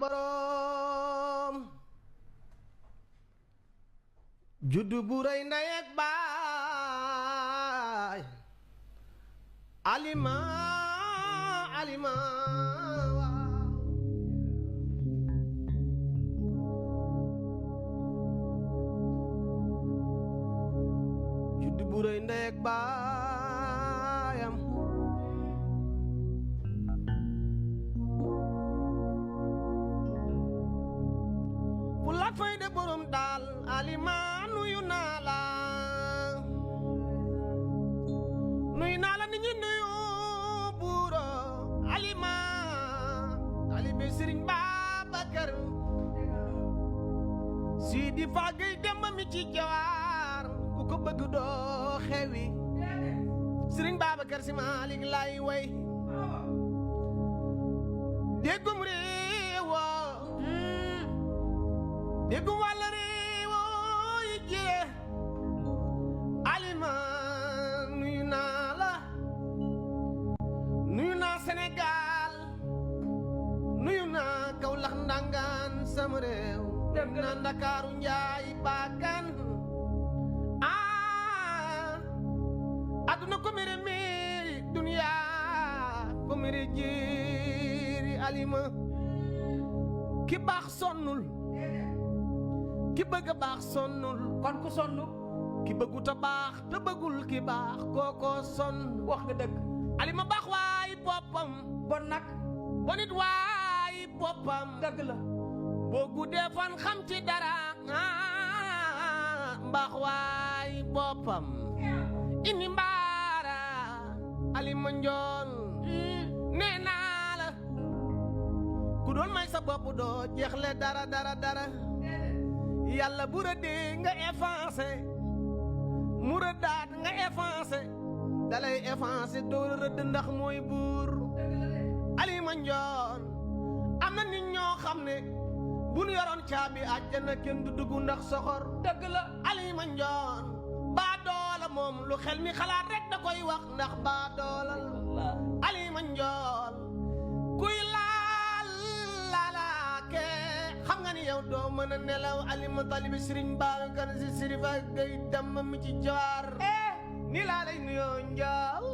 borom juddu bu rëy ndey ak baay alima juddu bu rëy ndey ak baayam fu la fay de borom daal alima nuyu naa la nit ñi nuyu buuro alima talibe Sëriñ Babacar Sidi Fagay Demba mi ci jawaar ku ko bëgg doo xewi Sëriñ Babacar Si Maalik lay way déggum réewo déggum wàll réewo yi jee alima nuyu naa la nuyu naa Sénégal nuyu naa Kawlax ndangaan sama réew dem na Ndakaaru Njaay Baakan aduna ko mere meeri duniya ko mere jéeri alima ki baax sonnul ki bëgg a baax sonnul kon ku sonn ki bëggut a baax te bëggul ki baax kookoo sonn wax nga dëgg alima baax waay boppam bon nag bonit waay boppam dëgg la boo guddee fan xam ci dara mbaax waay boppam ini mbaara alima njoon nee naa la ku doon may sa bopp doo jeexle dara yàlla bu rëddee nga effacé mu rëddaat nga effacé dalay effacé doo rëdd ndax mooy buur alima njoon am na nit ñoo xam ne bu nu yoroon caabi àjjana kenn du dugg ndax soxor dëgg la alima njoon baa doola moom lu xel mi xalaat rek da koy wax ndax baa doola alima njoon kuy laalaake xam nga ni yow doo mën a nelaw alima talibi Sëriñ Babacar Si Sëriñ Fagay Demba mi ci jaar ni laa lay nuyoo njaal